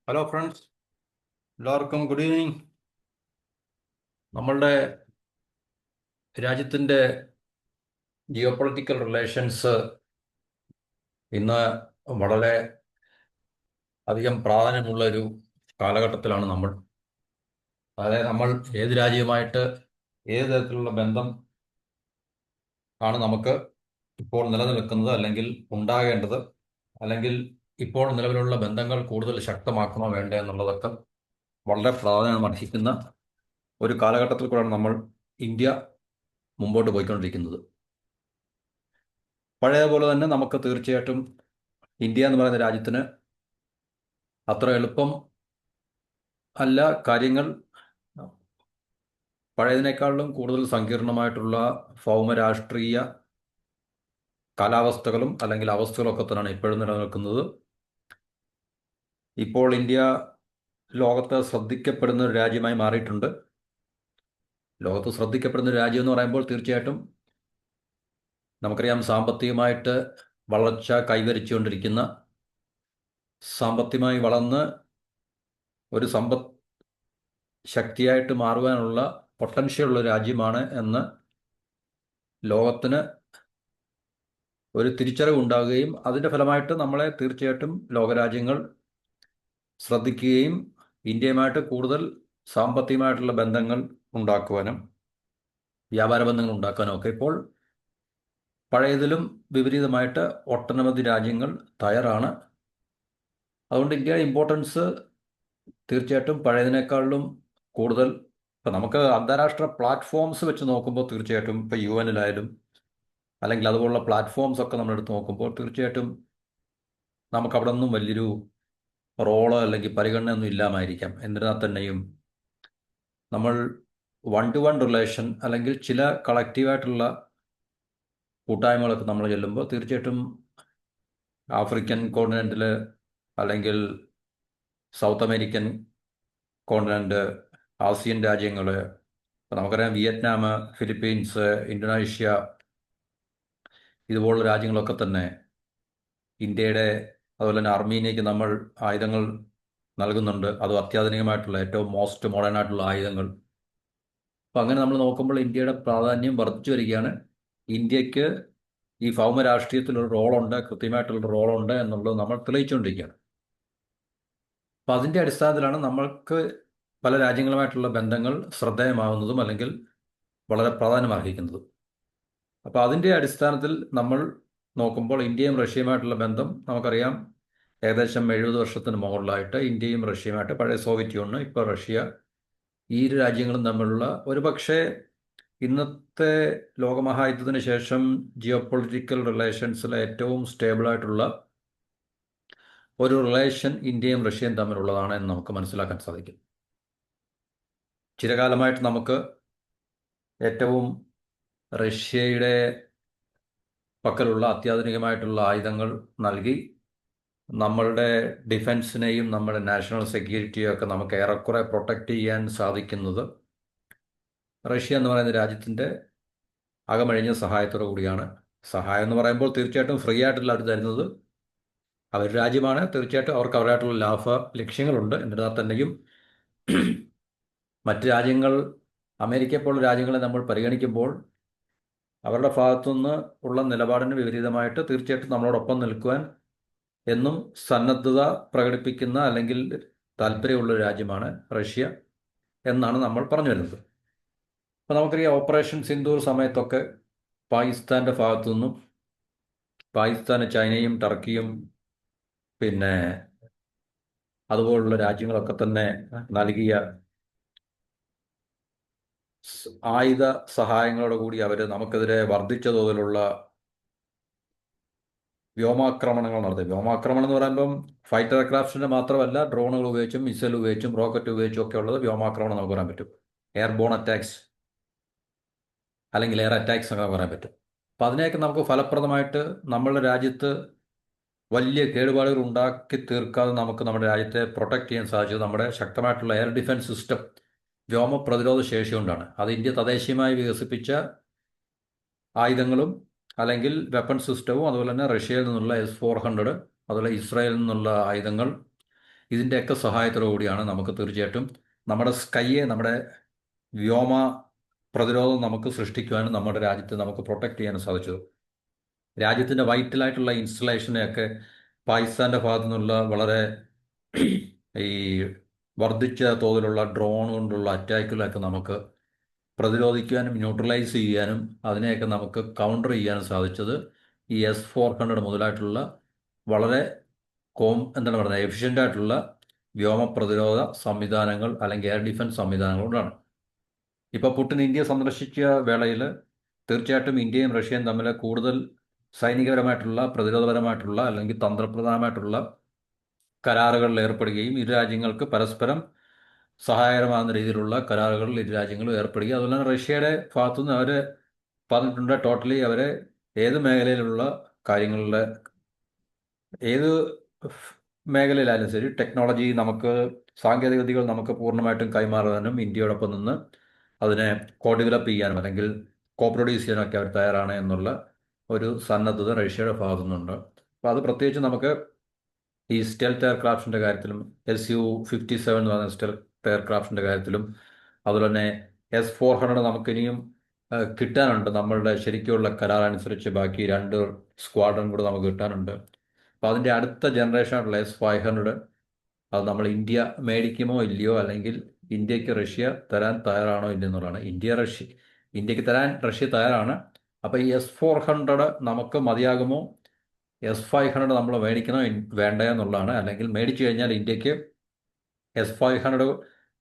Hello friends, എല്ലാവർക്കും good evening. നമ്മളുടെ രാജ്യത്തിൻ്റെ ജിയോ പൊളിറ്റിക്കൽ റിലേഷൻസ് ഇന്ന് വളരെ അധികം പ്രാധാന്യമുള്ള ഒരു കാലഘട്ടത്തിലാണ് നമ്മൾ. അതായത് നമ്മൾ ഏത് രാജ്യവുമായിട്ട് ഏത് തരത്തിലുള്ള ബന്ധം ആണ് നമുക്ക് ഇപ്പോൾ നിലനിൽക്കുന്നത്, അല്ലെങ്കിൽ ഉണ്ടാകേണ്ടത്, അല്ലെങ്കിൽ ഇപ്പോൾ നിലവിലുള്ള ബന്ധങ്ങൾ കൂടുതൽ ശക്തമാക്കണോ വേണ്ടേ എന്നുള്ളതൊക്കെ വളരെ പ്രാധാന്യം അർഹിക്കുന്ന ഒരു കാലഘട്ടത്തിൽ കൂടെയാണ് നമ്മൾ ഇന്ത്യ മുമ്പോട്ട് പോയിക്കൊണ്ടിരിക്കുന്നത്. പഴയതുപോലെ തന്നെ നമുക്ക് തീർച്ചയായിട്ടും ഇന്ത്യ എന്ന് പറയുന്ന രാജ്യത്തിന് അത്ര എളുപ്പം അല്ല. കാര്യങ്ങൾ പഴയതിനേക്കാളും കൂടുതൽ സങ്കീർണമായിട്ടുള്ള ഭൗമരാഷ്ട്രീയ കാലാവസ്ഥകളും അല്ലെങ്കിൽ അവസ്ഥകളൊക്കെ തന്നെയാണ് ഇപ്പോഴും നിലനിൽക്കുന്നത്. ഇപ്പോൾ ഇന്ത്യ ലോകത്ത് ശ്രദ്ധിക്കപ്പെടുന്ന ഒരു രാജ്യമായി മാറിയിട്ടുണ്ട്. ലോകത്ത് ശ്രദ്ധിക്കപ്പെടുന്ന ഒരു രാജ്യം എന്ന് പറയുമ്പോൾ തീർച്ചയായിട്ടും നമുക്കറിയാം, സാമ്പത്തികമായിട്ട് വളർച്ച കൈവരിച്ചുകൊണ്ടിരിക്കുന്ന, സാമ്പത്തികമായി വളർന്ന് ഒരു സമ്പദ് ശക്തിയായിട്ട് മാറുവാനുള്ള പൊട്ടൻഷ്യലുള്ള രാജ്യമാണ് എന്ന് ലോകത്തിന് ഒരു തിരിച്ചറിവ് ഉണ്ടാകുകയും അതിൻ്റെ ഫലമായിട്ട് നമ്മളെ തീർച്ചയായിട്ടും ലോകരാജ്യങ്ങൾ ശ്രദ്ധിക്കുകയും ഇന്ത്യയുമായിട്ട് കൂടുതൽ സാമ്പത്തികമായിട്ടുള്ള ബന്ധങ്ങൾ ഉണ്ടാക്കുവാനും വ്യാപാര ബന്ധങ്ങൾ ഉണ്ടാക്കാനും ഒക്കെ ഇപ്പോൾ പഴയതിലും വിപരീതമായിട്ട് ഒട്ടനവധി രാജ്യങ്ങൾ തയ്യാറാണ്. അതുകൊണ്ട് ഇന്ത്യയുടെ ഇമ്പോർട്ടൻസ് തീർച്ചയായിട്ടും പഴയതിനേക്കാളിലും കൂടുതൽ. ഇപ്പം നമുക്ക് അന്താരാഷ്ട്ര പ്ലാറ്റ്ഫോംസ് വെച്ച് നോക്കുമ്പോൾ തീർച്ചയായിട്ടും ഇപ്പോൾ UN-ലായാലും അല്ലെങ്കിൽ അതുപോലുള്ള പ്ലാറ്റ്ഫോംസ് ഒക്കെ നമ്മൾ എടുത്ത് നോക്കുമ്പോൾ തീർച്ചയായിട്ടും നമുക്ക് അവിടെ ഒന്നും വലിയൊരു റോള് അല്ലെങ്കിൽ പരിഗണനയൊന്നും ഇല്ലാമായിരിക്കാം. എന്നിരുന്നാൽ തന്നെയും നമ്മൾ വൺ ടു വൺ റിലേഷൻ അല്ലെങ്കിൽ ചില കളക്റ്റീവായിട്ടുള്ള കൂട്ടായ്മകളൊക്കെ നമ്മൾ ചെല്ലുമ്പോൾ തീർച്ചയായിട്ടും ആഫ്രിക്കൻ കോണ്ടിനെൻറ്റിൽ അല്ലെങ്കിൽ സൗത്ത് അമേരിക്കൻ കോണ്ടിനെൻറ്റ്, ആസിയൻ രാജ്യങ്ങൾ, ഇപ്പം നമുക്കറിയാം വിയറ്റ്നാം, ഫിലിപ്പീൻസ്, ഇന്തോനേഷ്യ, ഇതുപോലുള്ള രാജ്യങ്ങളൊക്കെ തന്നെ ഇന്ത്യയുടെ, അതുപോലെ തന്നെ അർമീനിയയ്ക്ക് നമ്മൾ ആയുധങ്ങൾ നൽകുന്നുണ്ട്. അതും അത്യാധുനികമായിട്ടുള്ള ഏറ്റവും മോസ്റ്റ് മോഡേൺ ആയിട്ടുള്ള ആയുധങ്ങൾ. അപ്പം അങ്ങനെ നമ്മൾ നോക്കുമ്പോൾ ഇന്ത്യയുടെ പ്രാധാന്യം വർദ്ധിച്ചു വരികയാണ്. ഇന്ത്യക്ക് ഈ ഭൗമ രാഷ്ട്രീയത്തിലൊരു റോളുണ്ട്, കൃത്യമായിട്ടുള്ള റോളുണ്ട് എന്നുള്ളത് നമ്മൾ തെളിയിച്ചുകൊണ്ടിരിക്കുകയാണ്. അപ്പം അതിൻ്റെ അടിസ്ഥാനത്തിലാണ് നമ്മൾക്ക് പല രാജ്യങ്ങളുമായിട്ടുള്ള ബന്ധങ്ങൾ ശ്രദ്ധേയമാവുന്നതും അല്ലെങ്കിൽ വളരെ പ്രാധാന്യം അർഹിക്കുന്നതും. അപ്പോൾ അതിൻ്റെ അടിസ്ഥാനത്തിൽ നമ്മൾ നോക്കുമ്പോൾ ഇന്ത്യയും റഷ്യയുമായിട്ടുള്ള ബന്ധം നമുക്കറിയാം, ഏകദേശം 70 വർഷത്തിന് മുകളിലായിട്ട് ഇന്ത്യയും റഷ്യയുമായിട്ട്, പഴയ സോവിയറ്റ് യൂണിയൻ, ഇപ്പോൾ റഷ്യ, ഈ ഇരു രാജ്യങ്ങളും തമ്മിലുള്ള ഒരുപക്ഷെ ഇന്നത്തെ ലോകമഹായുദ്ധത്തിന് ശേഷം ജിയോ പൊളിറ്റിക്കൽ റിലേഷൻസിലെ ഏറ്റവും സ്റ്റേബിളായിട്ടുള്ള ഒരു റിലേഷൻ ഇന്ത്യയും റഷ്യയും തമ്മിലുള്ളതാണ് എന്ന് നമുക്ക് മനസ്സിലാക്കാൻ സാധിക്കും. ചിരകാലമായിട്ട് നമുക്ക് ഏറ്റവും റഷ്യയുടെ പക്കലുള്ള അത്യാധുനികമായിട്ടുള്ള ആയുധങ്ങൾ നൽകി നമ്മളുടെ ഡിഫൻസിനെയും നമ്മുടെ നാഷണൽ സെക്യൂരിറ്റിയും ഒക്കെ നമുക്ക് ഏറെക്കുറെ പ്രൊട്ടക്റ്റ് ചെയ്യാൻ സാധിക്കുന്നത് റഷ്യ എന്ന് പറയുന്ന രാജ്യത്തിൻ്റെ അകമഴിഞ്ഞ സഹായത്തോടു കൂടിയാണ്. സഹായം എന്ന് പറയുമ്പോൾ തീർച്ചയായിട്ടും ഫ്രീ ആയിട്ടല്ല അവർ തരുന്നത്. അവർ രാജ്യമാണ്, തീർച്ചയായിട്ടും അവർക്ക് അവരായിട്ടുള്ള ലാഭ ലക്ഷ്യങ്ങളുണ്ട്. എന്നിരുന്നാൽ തന്നെയും മറ്റ് രാജ്യങ്ങൾ, അമേരിക്ക പോലുള്ള രാജ്യങ്ങളെ നമ്മൾ പരിഗണിക്കുമ്പോൾ അവരുടെ ഭാഗത്തുനിന്ന് ഉള്ള നിലപാടിന് വിപരീതമായിട്ട് തീർച്ചയായിട്ടും നമ്മളോടൊപ്പം നിൽക്കുവാൻ എന്നും സന്നദ്ധത പ്രകടിപ്പിക്കുന്ന അല്ലെങ്കിൽ താല്പര്യമുള്ള രാജ്യമാണ് റഷ്യ എന്നാണ് നമ്മൾ പറഞ്ഞു വരുന്നത്. അപ്പോൾ നമുക്കറിയാം, ഓപ്പറേഷൻ സിന്ദൂർ സമയത്തൊക്കെ പാകിസ്ഥാൻ്റെ ഭാഗത്തു നിന്നും, പാകിസ്ഥാന് ചൈനയും ടർക്കിയും പിന്നെ അതുപോലുള്ള രാജ്യങ്ങളൊക്കെ തന്നെ നൽകിയ ആയുധ സഹായങ്ങളോട് കൂടി അവർ നമുക്കെതിരെ വർദ്ധിച്ച തോതിലുള്ള വ്യോമാക്രമണങ്ങൾ നടത്തി. വ്യോമാക്രമണം എന്ന് പറയുമ്പം ഫൈറ്റർ എയർക്രാഫ്റ്റിൻ്റെ മാത്രമല്ല, ഡ്രോണുകൾ ഉപയോഗിച്ചും മിസൈൽ ഉപയോഗിച്ചും റോക്കറ്റ് ഉപയോഗിച്ചും ഒക്കെ ഉള്ളത് വ്യോമാക്രമണം നമുക്ക് പറയാൻ പറ്റും. എയർബോൺ അറ്റാക്സ് അല്ലെങ്കിൽ എയർ അറ്റാക്സ് ഒക്കെ പറയാൻ പറ്റും. അപ്പം അതിനെയൊക്കെ നമുക്ക് ഫലപ്രദമായിട്ട് നമ്മളുടെ രാജ്യത്ത് വലിയ കേടുപാടുകൾ ഉണ്ടാക്കി തീർക്കാതെ നമുക്ക് നമ്മുടെ രാജ്യത്തെ പ്രൊട്ടക്റ്റ് ചെയ്യാൻ സാധിച്ചത് നമ്മുടെ ശക്തമായിട്ടുള്ള എയർ ഡിഫൻസ് സിസ്റ്റം, വ്യോമ പ്രതിരോധ ശേഷി കൊണ്ടാണ്. അത് ഇന്ത്യ തദ്ദേശീയമായി വികസിപ്പിച്ച ആയുധങ്ങളും അല്ലെങ്കിൽ വെപ്പൺ സിസ്റ്റവും, അതുപോലെ തന്നെ റഷ്യയിൽ നിന്നുള്ള S-400, അതുപോലെ ഇസ്രായേലിൽ നിന്നുള്ള ആയുധങ്ങൾ, ഇതിൻ്റെയൊക്കെ സഹായത്തോടു കൂടിയാണ് നമുക്ക് തീർച്ചയായിട്ടും നമ്മുടെ സ്കൈയെ, നമ്മുടെ വ്യോമ പ്രതിരോധം നമുക്ക് സൃഷ്ടിക്കുവാനും നമ്മുടെ രാജ്യത്തെ നമുക്ക് പ്രൊട്ടക്ട് ചെയ്യാനും സാധിച്ചത്. രാജ്യത്തിൻ്റെ വൈറ്റലായിട്ടുള്ള ഇൻസ്റ്റലേഷനെയൊക്കെ പാകിസ്ഥാൻ്റെ ഭാഗത്തു നിന്നുള്ള വളരെ ഈ വർദ്ധിച്ച തോതിലുള്ള ഡ്രോൺ കൊണ്ടുള്ള അറ്റാക്കുകളൊക്കെ നമുക്ക് പ്രതിരോധിക്കാനും ന്യൂട്രലൈസ് ചെയ്യാനും അതിനെയൊക്കെ നമുക്ക് കൗണ്ടർ ചെയ്യാനും സാധിച്ചത് ഈ S-400 മുതലായിട്ടുള്ള വളരെ എന്താണ് പറയുന്നത്, എഫിഷ്യൻ്റ് ആയിട്ടുള്ള വ്യോമ പ്രതിരോധ സംവിധാനങ്ങൾ അല്ലെങ്കിൽ എയർ ഡിഫൻസ് സംവിധാനങ്ങൾ കൊണ്ടാണ്. ഇപ്പോൾ പുടിൻ ഇന്ത്യ സന്ദർശിച്ച വേളയിൽ തീർച്ചയായിട്ടും ഇന്ത്യയും റഷ്യയും തമ്മിൽ കൂടുതൽ സൈനികപരമായിട്ടുള്ള, പ്രതിരോധപരമായിട്ടുള്ള അല്ലെങ്കിൽ തന്ത്രപ്രധാനമായിട്ടുള്ള കരാറുകളിൽ ഏർപ്പെടുകയും ഇരു രാജ്യങ്ങൾക്ക് പരസ്പരം സഹായകരമാകുന്ന രീതിയിലുള്ള കരാറുകളിൽ ഇരു രാജ്യങ്ങളും ഏർപ്പെടുകയും അതുപോലെ തന്നെ റഷ്യയുടെ ഭാഗത്തുനിന്ന് അവർ പറഞ്ഞിട്ടുണ്ട് ടോട്ടലി അവരെ ഏത് മേഖലയിലുള്ള കാര്യങ്ങളിൽ, ഏത് മേഖലയിലായാലും ശരി ടെക്നോളജി നമുക്ക്, സാങ്കേതിക വിദ്യകൾ നമുക്ക് പൂർണ്ണമായിട്ടും കൈമാറാനും ഇന്ത്യയോടൊപ്പം നിന്ന് അതിനെ ഡെവലപ്പ് ചെയ്യാനും അല്ലെങ്കിൽ പ്രൊഡ്യൂസ് ചെയ്യാനൊക്കെ അവർ തയ്യാറാണ് എന്നുള്ള ഒരു സന്നദ്ധത റഷ്യയുടെ ഭാഗത്തു നിന്നുണ്ട്. അപ്പോൾ അത് പ്രത്യേകിച്ച് നമുക്ക് ഈ സ്റ്റെൽത്ത് എയർക്രാഫ്റ്റിൻ്റെ കാര്യത്തിലും Su-57 എന്ന് പറയുന്ന സ്റ്റെൽത്ത് എയർക്രാഫ്റ്റിൻ്റെ കാര്യത്തിലും അതുപോലെ തന്നെ S-400 നമുക്കിനിയും കിട്ടാനുണ്ട്. നമ്മളുടെ ശരിക്കുള്ള കരാർ അനുസരിച്ച് ബാക്കി 2 സ്ക്വാഡ്രൺ കൂടെ നമുക്ക് കിട്ടാനുണ്ട്. അപ്പോൾ അതിൻ്റെ അടുത്ത ജനറേഷനായിട്ടുള്ള S-500 അത് നമ്മൾ ഇന്ത്യ മേടിക്കുമോ ഇല്ലയോ, അല്ലെങ്കിൽ ഇന്ത്യക്ക് റഷ്യ തരാൻ തയ്യാറാണോ ഇല്ലെന്നുള്ളതാണ്. ഇന്ത്യക്ക് തരാൻ റഷ്യ തയ്യാറാണ്. അപ്പോൾ ഈ S-400 നമുക്ക് മതിയാകുമോ, S-500 നമ്മൾ മേടിക്കണോ വേണ്ടയോ എന്നുള്ളതാണ്. അല്ലെങ്കിൽ മേടിച്ചു കഴിഞ്ഞാൽ ഇന്ത്യക്ക് S-500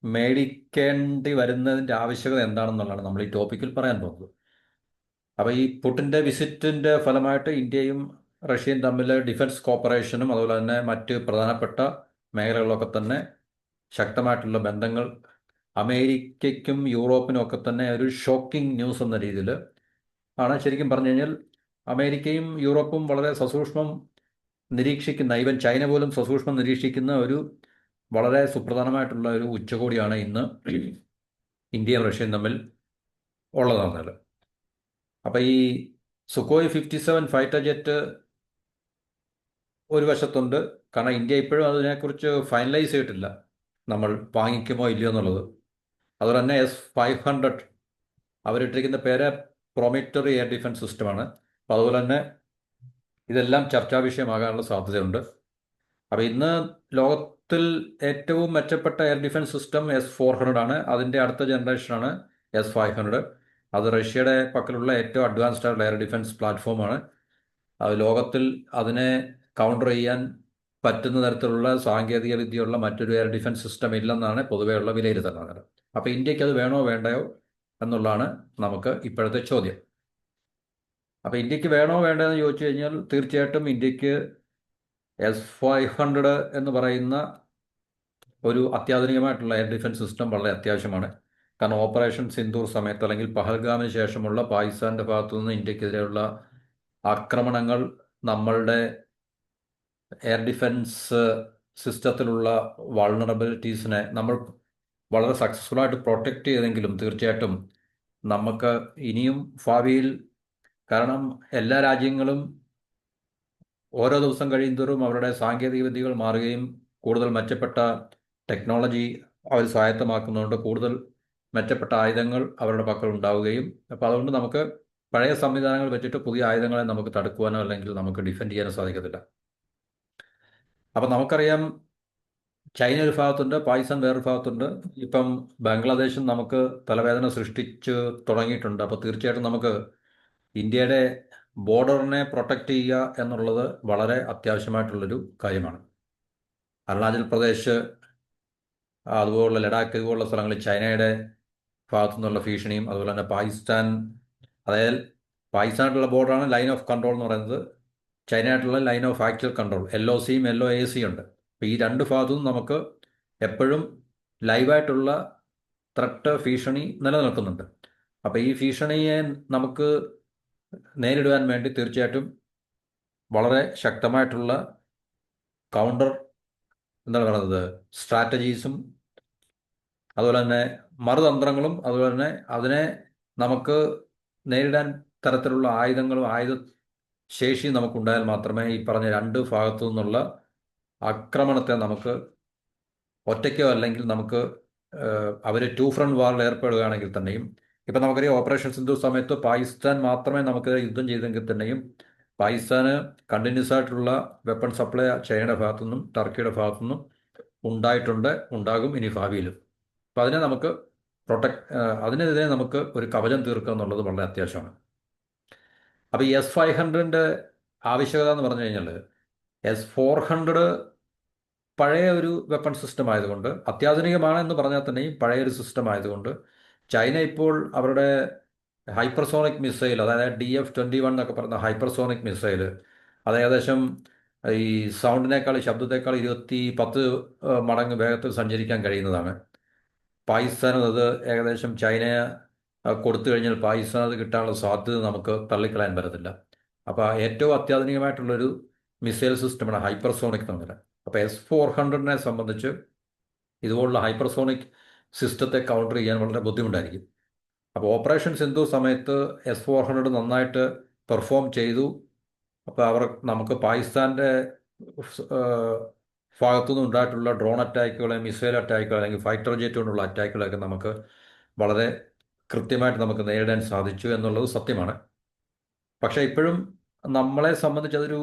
മേടിക്കേണ്ടി വരുന്നതിൻ്റെ ആവശ്യകത എന്താണെന്നുള്ളതാണ് നമ്മൾ ഈ ടോപ്പിക്കിൽ പറയാൻ പോകുന്നത്. അപ്പോൾ ഈ പുടിൻ്റെ വിസിറ്റിൻ്റെ ഫലമായിട്ട് ഇന്ത്യയും റഷ്യയും തമ്മിൽ ഡിഫൻസ് കോപ്പറേഷനും അതുപോലെ തന്നെ മറ്റ് പ്രധാനപ്പെട്ട മേഖലകളിലൊക്കെ തന്നെ ശക്തമായിട്ടുള്ള ബന്ധങ്ങൾ, അമേരിക്കയ്ക്കും യൂറോപ്പിനും ഒക്കെ തന്നെ ഒരു ഷോക്കിംഗ് ന്യൂസ് എന്ന രീതിയിൽ ആണ്. ശരിക്കും പറഞ്ഞു കഴിഞ്ഞാൽ അമേരിക്കയും യൂറോപ്പും വളരെ സസൂക്ഷ്മം നിരീക്ഷിക്കുന്ന, ഈവൻ ചൈന പോലും സസൂക്ഷ്മം നിരീക്ഷിക്കുന്ന ഒരു വളരെ സുപ്രധാനമായിട്ടുള്ള ഒരു ഉച്ചകോടിയാണ് ഇന്ന് ഇന്ത്യയും റഷ്യയും തമ്മിൽ ഉള്ളതാണ്. അപ്പോൾ ഈ സുഖോയ് 57 ഫൈറ്റർ ജെറ്റ് ഒരു വശത്തുണ്ട്. കാരണം ഇന്ത്യ ഇപ്പോഴും അതിനെക്കുറിച്ച് ഫൈനലൈസ് ചെയ്തിട്ടില്ല, നമ്മൾ വാങ്ങിക്കുമോ ഇല്ലയോ എന്നുള്ളത്. അതുപോലെ തന്നെ S-500 അവരിട്ടിരിക്കുന്ന പേര് പ്രൊമിറ്ററി എയർ ഡിഫൻസ് സിസ്റ്റമാണ്. അപ്പോൾ അതുപോലെ തന്നെ ഇതെല്ലാം ചർച്ചാ വിഷയമാകാനുള്ള സാധ്യതയുണ്ട്. അപ്പോൾ ഇന്ന് ലോകത്തിൽ ഏറ്റവും മെച്ചപ്പെട്ട എയർ ഡിഫൻസ് സിസ്റ്റം S-400 ആണ്. അതിൻ്റെ അടുത്ത ജനറേഷനാണ് S-500. അത് റഷ്യയുടെ പക്കലുള്ള ഏറ്റവും അഡ്വാൻസ്ഡ് ആയിട്ടുള്ള എയർ ഡിഫൻസ് പ്ലാറ്റ്ഫോമാണ്. അത് ലോകത്തിൽ അതിനെ കൗണ്ടർ ചെയ്യാൻ പറ്റുന്ന തരത്തിലുള്ള സാങ്കേതിക വിദ്യയുള്ള മറ്റൊരു എയർ ഡിഫൻസ് സിസ്റ്റം ഇല്ലെന്നാണ് പൊതുവെയുള്ള വിലയിരുത്തൽ. അപ്പോൾ ഇന്ത്യക്ക് അത് വേണോ വേണ്ടയോ എന്നുള്ളതാണ് നമുക്ക് ഇപ്പോഴത്തെ ചോദ്യം. അപ്പോൾ ഇന്ത്യക്ക് വേണോ വേണ്ടയോ എന്ന് ചോദിച്ചു കഴിഞ്ഞാൽ തീർച്ചയായിട്ടും ഇന്ത്യക്ക് S-500 എന്ന് പറയുന്ന ഒരു അത്യാധുനികമായിട്ടുള്ള എയർ ഡിഫൻസ് സിസ്റ്റം വളരെ അത്യാവശ്യമാണ്. കാരണം ഓപ്പറേഷൻ സിന്ദൂർ സമയത്ത് അല്ലെങ്കിൽ പഹൽഗാമിന് ശേഷമുള്ള പാകിസ്ഥാൻ്റെ ഭാഗത്തു നിന്ന് ഇന്ത്യക്കെതിരെയുള്ള ആക്രമണങ്ങൾ നമ്മളുടെ എയർ ഡിഫൻസ് സിസ്റ്റത്തിലുള്ള വൾണറബിലിറ്റീസിനെ നമ്മൾ വളരെ സക്സസ്ഫുള്ളായിട്ട് പ്രൊട്ടക്റ്റ് ചെയ്തെങ്കിലും തീർച്ചയായിട്ടും നമുക്ക് ഇനിയും ഭാവിയിൽ, കാരണം എല്ലാ രാജ്യങ്ങളും ഓരോ ദിവസം കഴിയുന്തോറും അവരുടെ സാങ്കേതിക വിദ്യകൾ മാറുകയും കൂടുതൽ മെച്ചപ്പെട്ട ടെക്നോളജി അവർ സ്വായത്തമാക്കുന്നുണ്ട്, കൂടുതൽ മെച്ചപ്പെട്ട ആയുധങ്ങൾ അവരുടെ പക്കൽ ഉണ്ടാവുകയും, അപ്പോൾ അതുകൊണ്ട് നമുക്ക് പഴയ സംവിധാനങ്ങൾ വെച്ചിട്ട് പുതിയ ആയുധങ്ങളെ നമുക്ക് തടുക്കുവാനോ അല്ലെങ്കിൽ നമുക്ക് ഡിഫെൻഡ് ചെയ്യാനോ സാധിക്കത്തില്ല. അപ്പം നമുക്കറിയാം ചൈന ഒരു ഭാഗത്തുണ്ട്, പാകിസ്ഥാൻ വേറൊരു ഭാഗത്തുണ്ട്. ഇപ്പം ബംഗ്ലാദേശും നമുക്ക് തലവേദന സൃഷ്ടിച്ച് തുടങ്ങിയിട്ടുണ്ട്. അപ്പോൾ തീർച്ചയായിട്ടും നമുക്ക് ഇന്ത്യയുടെ ബോർഡറിനെ പ്രൊട്ടക്റ്റ് ചെയ്യുക എന്നുള്ളത് വളരെ അത്യാവശ്യമായിട്ടുള്ളൊരു കാര്യമാണ്. അരുണാചൽ പ്രദേശ്, അതുപോലുള്ള ലഡാക്ക്, ഇതുപോലുള്ള സ്ഥലങ്ങളിൽ ചൈനയുടെ ഭാഗത്തു നിന്നുള്ള ഭീഷണിയും അതുപോലെ തന്നെ പാകിസ്ഥാൻ, അതായത് പാകിസ്ഥാനായിട്ടുള്ള ബോർഡറാണ് ലൈൻ ഓഫ് കൺട്രോൾ എന്ന് പറയുന്നത്. ചൈനയായിട്ടുള്ള ലൈൻ ഓഫ് ആക്ച്വൽ കൺട്രോൾ, LOCയും LOACയും ഉണ്ട്. അപ്പോൾ ഈ രണ്ട് ഭാഗത്തും നമുക്ക് എപ്പോഴും ലൈവായിട്ടുള്ള ത്രെട്ട്, ഭീഷണി നിലനിൽക്കുന്നുണ്ട്. അപ്പോൾ ഈ ഭീഷണിയെ നമുക്ക് നേരിടുവാൻ വേണ്ടി തീർച്ചയായിട്ടും വളരെ ശക്തമായിട്ടുള്ള കൗണ്ടർ എന്താണ് പറയുന്നത് സ്ട്രാറ്റജീസും അതുപോലെ തന്നെ മറുതന്ത്രങ്ങളും അതുപോലെ തന്നെ അതിനെ നമുക്ക് നേരിടാൻ തരത്തിലുള്ള ആയുധങ്ങളും ശേഷിയും നമുക്കുണ്ടായാൽ മാത്രമേ ഈ പറഞ്ഞ രണ്ട് ഭാഗത്തു നിന്നുള്ള ആക്രമണത്തെ നമുക്ക് ഒറ്റയ്ക്കോ അല്ലെങ്കിൽ നമുക്ക് അവർ ടു ഫ്രണ്ട് വാറിൽ ഏർപ്പെടുകയാണെങ്കിൽ തന്നെയും, ഇപ്പം നമുക്കറിയാം ഓപ്പറേഷൻ സിന്ധു സമയത്ത് പാകിസ്ഥാൻ മാത്രമേ നമുക്ക് യുദ്ധം ചെയ്തെങ്കിൽ തന്നെയും പാകിസ്ഥാന് കണ്ടിന്യൂസ് ആയിട്ടുള്ള വെപ്പൺ സപ്ലൈ ചൈനയുടെ ഭാഗത്തുനിന്നും ടർക്കിയുടെ ഭാഗത്തുനിന്നും ഉണ്ടായിട്ടുണ്ട്, ഉണ്ടാകും ഇനി ഭാവിയിലും. അപ്പം അതിനെ നമുക്ക് അതിനെതിരെ നമുക്ക് ഒരു കവചം തീർക്കുക എന്നുള്ളത് വളരെ അത്യാവശ്യമാണ്. അപ്പോൾ ഈ S-500 ആവശ്യകത എന്ന് പറഞ്ഞു കഴിഞ്ഞാൽ S-400 പഴയ ഒരു വെപ്പൺ സിസ്റ്റം ആയതുകൊണ്ട്, അത്യാധുനികമാണെന്ന് പറഞ്ഞാൽ തന്നെയും പഴയൊരു സിസ്റ്റം ആയതുകൊണ്ട്, ചൈന ഇപ്പോൾ അവരുടെ ഹൈപ്പർസോണിക് മിസൈൽ, അതായത് DF-21 എന്നൊക്കെ പറയുന്ന ഹൈപ്പർസോണിക് മിസൈൽ, അത് ഏകദേശം ഈ സൗണ്ടിനേക്കാൾ, ശബ്ദത്തെക്കാൾ 10 മടങ്ങ് വേഗത്തിൽ സഞ്ചരിക്കാൻ കഴിയുന്നതാണ്. പാകിസ്ഥാനും അത് ഏകദേശം ചൈനയെ കൊടുത്തു കഴിഞ്ഞാൽ പാകിസ്ഥാൻ അത് കിട്ടാനുള്ള സാധ്യത നമുക്ക് തള്ളിക്കളയാൻ പറ്റത്തില്ല. അപ്പോൾ ഏറ്റവും അത്യാധുനികമായിട്ടുള്ളൊരു മിസൈൽ സിസ്റ്റമാണ് ഹൈപ്പർസോണിക് എന്ന് പറയുന്നത്. അപ്പോൾ S-400 സംബന്ധിച്ച് ഇതുപോലുള്ള ഹൈപ്പർസോണിക് സിസ്റ്റത്തെ കൗണ്ടർ ചെയ്യാൻ വളരെ ബുദ്ധിമുട്ടായിരിക്കും. അപ്പോൾ ഓപ്പറേഷൻ സിന്ധു സമയത്ത് S-400 നന്നായിട്ട് പെർഫോം ചെയ്തു. അപ്പോൾ നമുക്ക് പാകിസ്ഥാൻ്റെ ഭാഗത്തുനിന്ന് ഉണ്ടായിട്ടുള്ള ഡ്രോൺ അറ്റാക്കുകളെ, മിസൈൽ അറ്റാക്കുകൾ അല്ലെങ്കിൽ ഫൈറ്റർ ജെറ്റ് കൊണ്ടുള്ള അറ്റാക്കുകളൊക്കെ നമുക്ക് വളരെ കൃത്യമായിട്ട് നമുക്ക് നേരിടാൻ സാധിച്ചു എന്നുള്ളത് സത്യമാണ്. പക്ഷേ ഇപ്പോഴും നമ്മളെ സംബന്ധിച്ച് അതൊരു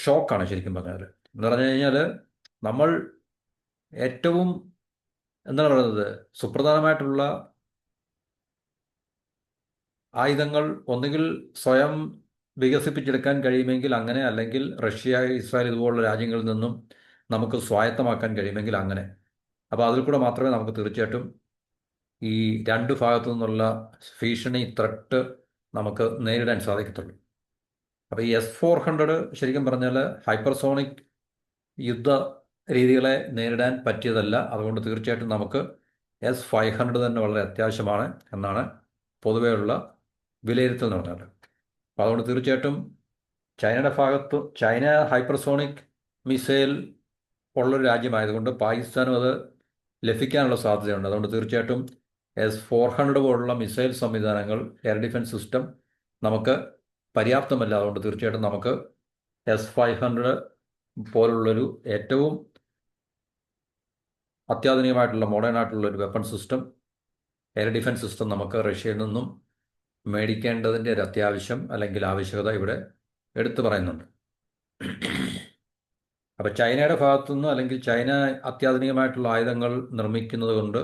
ഷോക്കാണ് ശരിക്കും പറഞ്ഞാൽ. എന്ന് പറഞ്ഞു കഴിഞ്ഞാൽ നമ്മൾ ഏറ്റവും എന്താണ് പറയുന്നത്, സുപ്രധാനമായിട്ടുള്ള ആയുധങ്ങൾ ഒന്നുകിൽ സ്വയം വികസിപ്പിച്ചെടുക്കാൻ കഴിയുമെങ്കിൽ അങ്ങനെ, അല്ലെങ്കിൽ റഷ്യ, ഇസ്രായേൽ ഇതുപോലുള്ള രാജ്യങ്ങളിൽ നിന്നും നമുക്ക് സ്വായത്തമാക്കാൻ കഴിയുമെങ്കിൽ അങ്ങനെ. അപ്പോൾ അതിൽ കൂടെ മാത്രമേ നമുക്ക് തീർച്ചയായിട്ടും ഈ രണ്ട് ഭാഗത്തു നിന്നുള്ള ഭീഷണി, ത്രട്ട് നമുക്ക് നേരിടാൻ സാധിക്കത്തുള്ളൂ. അപ്പോൾ ഈ S-400 ശരിക്കും പറഞ്ഞാൽ ഹൈപ്പർസോണിക് യുദ്ധ രീതികളെ നേരിടാൻ പറ്റിയതല്ല. അതുകൊണ്ട് തീർച്ചയായിട്ടും നമുക്ക് S-500 തന്നെ വളരെ അത്യാവശ്യമാണ് എന്നാണ് പൊതുവെയുള്ള വിലയിരുത്തൽ എന്ന് പറഞ്ഞാൽ. അപ്പോൾ അതുകൊണ്ട് തീർച്ചയായിട്ടും ചൈന ഹൈപ്പർസോണിക് മിസൈൽ ഉള്ളൊരു രാജ്യമായതുകൊണ്ട് പാകിസ്ഥാനും അത് ലഭിക്കാനുള്ള സാധ്യതയുണ്ട്. അതുകൊണ്ട് തീർച്ചയായിട്ടും S-400 പോലുള്ള മിസൈൽ സംവിധാനങ്ങൾ, എയർ ഡിഫൻസ് സിസ്റ്റം നമുക്ക് പര്യാപ്തമല്ല. അതുകൊണ്ട് തീർച്ചയായിട്ടും നമുക്ക് S-500 പോലുള്ളൊരു ഏറ്റവും അത്യാധുനികമായിട്ടുള്ള മോഡേൺ ആയിട്ടുള്ള ഒരു weapon system, air defence system നമുക്ക് റഷ്യയിൽ നിന്നും മേടിക്കേണ്ടതിൻ്റെ ഒരു അത്യാവശ്യം അല്ലെങ്കിൽ ആവശ്യകത ഇവിടെ എടുത്തു പറയുന്നുണ്ട്. അപ്പോൾ ചൈനയുടെ ഭാഗത്തുനിന്ന്, അല്ലെങ്കിൽ ചൈന അത്യാധുനികമായിട്ടുള്ള ആയുധങ്ങൾ നിർമ്മിക്കുന്നത് കൊണ്ട്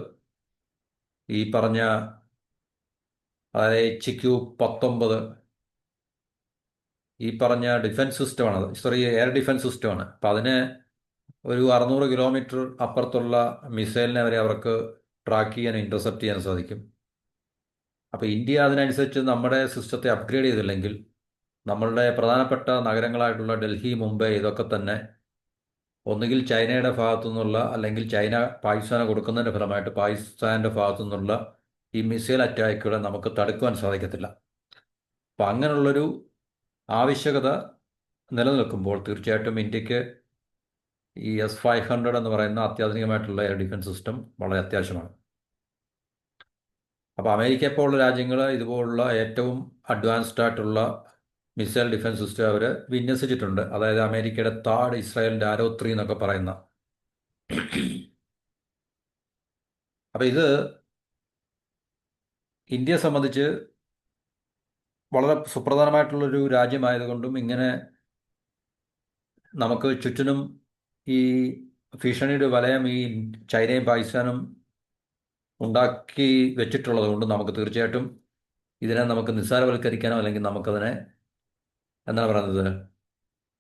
ഈ പറഞ്ഞ, അതായത് HQ-19 ഈ പറഞ്ഞ ഡിഫൻസ് സിസ്റ്റമാണ്, എയർ ഡിഫൻസ് സിസ്റ്റമാണ്. അപ്പം അതിന് ഒരു 600 കിലോമീറ്റർ അപ്പുറത്തുള്ള മിസൈലിനെ വരെ അവർക്ക് ട്രാക്ക് ചെയ്യാൻ, ഇൻ്റർസെപ്റ്റ് ചെയ്യാൻ സാധിക്കും. അപ്പോൾ ഇന്ത്യ അതിനനുസരിച്ച് നമ്മുടെ സിസ്റ്റത്തെ അപ്ഗ്രേഡ് ചെയ്തില്ലെങ്കിൽ നമ്മളുടെ പ്രധാനപ്പെട്ട നഗരങ്ങളായിട്ടുള്ള ഡൽഹി, മുംബൈ ഇതൊക്കെ തന്നെ ഒന്നുകിൽ ചൈനയുടെ ഭാഗത്തു നിന്നുള്ള, അല്ലെങ്കിൽ ചൈന പാകിസ്ഥാന് കൊടുക്കുന്നതിൻ്റെ ഫലമായിട്ട് പാകിസ്ഥാൻ്റെ ഭാഗത്തു നിന്നുള്ള ഈ മിസൈൽ അറ്റാക്കുകളെ നമുക്ക് തടുക്കുവാൻ സാധിക്കത്തില്ല. അപ്പം അങ്ങനെയുള്ളൊരു ആവശ്യകത നിലനിൽക്കുമ്പോൾ തീർച്ചയായിട്ടും ഇന്ത്യക്ക് ഈ S-500 എന്ന് പറയുന്ന അത്യാധുനികമായിട്ടുള്ള എയർ ഡിഫൻസ് സിസ്റ്റം വളരെ അത്യാവശ്യമാണ്. അപ്പോൾ അമേരിക്ക പോലുള്ള രാജ്യങ്ങൾ ഇതുപോലുള്ള ഏറ്റവും അഡ്വാൻസ്ഡ് ആയിട്ടുള്ള മിസൈൽ ഡിഫൻസ് സിസ്റ്റം അവർ വിന്യസിച്ചിട്ടുണ്ട്. അതായത് അമേരിക്കയുടെ താഡ്, ഇസ്രായേലിൻ്റെ ആരോ 3 എന്നൊക്കെ പറയുന്ന. അപ്പോൾ ഇത് ഇന്ത്യയെ സംബന്ധിച്ച് വളരെ സുപ്രധാനമായിട്ടുള്ളൊരു രാജ്യമായതുകൊണ്ടും, ഇങ്ങനെ നമുക്ക് ചുറ്റിനും ഈ ഭീഷണിയുടെ വലയം ഈ ചൈനയും പാകിസ്ഥാനും ഉണ്ടാക്കി വെച്ചിട്ടുള്ളത് കൊണ്ട് നമുക്ക് തീർച്ചയായിട്ടും ഇതിനെ നമുക്ക് നിസ്സാരവൽക്കരിക്കാനോ അല്ലെങ്കിൽ നമുക്കതിനെ എന്താണ് പറയുന്നത്,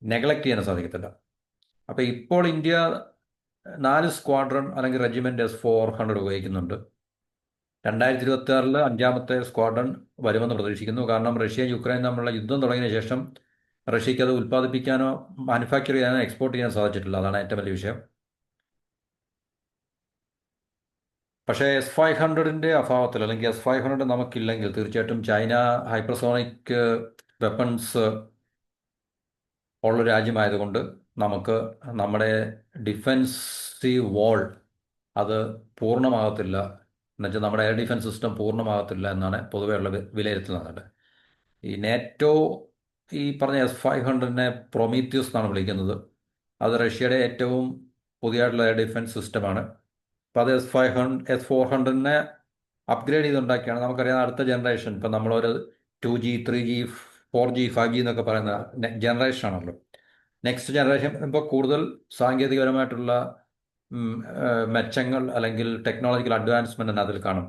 നെഗ്ലക്റ്റ് ചെയ്യാനോ സാധിക്കത്തില്ല. അപ്പോൾ ഇപ്പോൾ ഇന്ത്യ 4 സ്ക്വാഡ്രൺ അല്ലെങ്കിൽ റെജിമെൻ്റ് S-400 ഉപയോഗിക്കുന്നുണ്ട്. 2026 5ാമത്തെ സ്ക്വാഡ്രൺ വരുമെന്ന് പ്രതീക്ഷിക്കുന്നു. കാരണം റഷ്യ, യുക്രൈൻ തമ്മിലുള്ള യുദ്ധം തുടങ്ങിയ ശേഷം റഷ്യക്ക് അത് ഉൽപ്പാദിപ്പിക്കാനോ മാനുഫാക്ചർ ചെയ്യാനോ എക്സ്പോർട്ട് ചെയ്യാൻ സാധിച്ചിട്ടില്ല. അതാണ് ഏറ്റവും വലിയ വിഷയം. പക്ഷേ S-500 അഭാവത്തിൽ, അല്ലെങ്കിൽ S-500 നമുക്കില്ലെങ്കിൽ തീർച്ചയായിട്ടും ചൈന ഹൈപ്പർസോണിക് വെപ്പൺസ് ഉള്ള രാജ്യമായതുകൊണ്ട് നമുക്ക് നമ്മുടെ ഡിഫൻസീവ് വാൾ അത് പൂർണ്ണമാകത്തില്ല. എന്നുവെച്ചാൽ നമ്മുടെ എയർ ഡിഫൻസ് സിസ്റ്റം പൂർണ്ണമാകത്തില്ല എന്നാണ് പൊതുവെയുള്ള വിലയിരുത്തൽ നടന്നത്. ഈ നാറ്റോ ഈ പറഞ്ഞ S-500 പ്രൊമീത്യൂസ് എന്നാണ് വിളിക്കുന്നത്. അത് റഷ്യയുടെ ഏറ്റവും പുതിയതായിട്ടുള്ള എയർ ഡിഫൻസ് സിസ്റ്റമാണ്. അപ്പം അത് S400 അപ്ഗ്രേഡ് ചെയ്തുണ്ടാക്കിയാണ്. നമുക്കറിയാം അടുത്ത ജനറേഷൻ ഇപ്പം നമ്മളൊരു 2G 3G 4G 5G എന്നൊക്കെ പറയുന്ന ജനറേഷൻ ആണല്ലോ. നെക്സ്റ്റ് ജനറേഷൻ ഇപ്പോൾ കൂടുതൽ സാങ്കേതികപരമായിട്ടുള്ള മെച്ചങ്ങൾ അല്ലെങ്കിൽ ടെക്നോളജിക്കൽ അഡ്വാൻസ്മെന്റ് തന്നെ അതിൽ കാണും.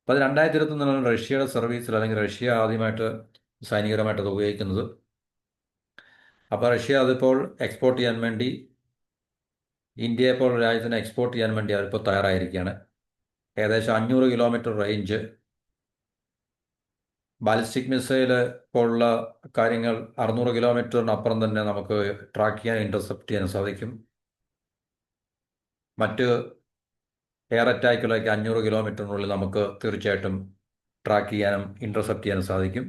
അപ്പോൾ അത് 2021 റഷ്യയുടെ സർവീസിൽ, അല്ലെങ്കിൽ റഷ്യ ആദ്യമായിട്ട് സൈനികരമായിട്ട് അത് ഉപയോഗിക്കുന്നത്. അപ്പോൾ റഷ്യ അതിപ്പോൾ എക്സ്പോർട്ട് ചെയ്യാൻ വേണ്ടി, ഇന്ത്യയെ പോലുള്ള രാജ്യത്തിന് എക്സ്പോർട്ട് ചെയ്യാൻ വേണ്ടി അവരിപ്പോൾ തയ്യാറായിരിക്കുകയാണ്. ഏകദേശം 500 കിലോമീറ്റർ റേഞ്ച് ബാലിസ്റ്റിക് മിസൈൽ പോലുള്ള കാര്യങ്ങൾ 600 കിലോമീറ്ററിനപ്പുറം തന്നെ നമുക്ക് ട്രാക്ക് ചെയ്യാൻ, ഇന്റർസെപ്റ്റ് ചെയ്യാൻ സാധിക്കും. മറ്റ് എയർ അറ്റാക്കുകളൊക്കെ 500 കിലോമീറ്ററിനുള്ളിൽ നമുക്ക് തീർച്ചയായിട്ടും ട്രാക്ക് ചെയ്യാനും ഇന്റർസെപ്റ്റ് ചെയ്യാനും സാധിക്കും.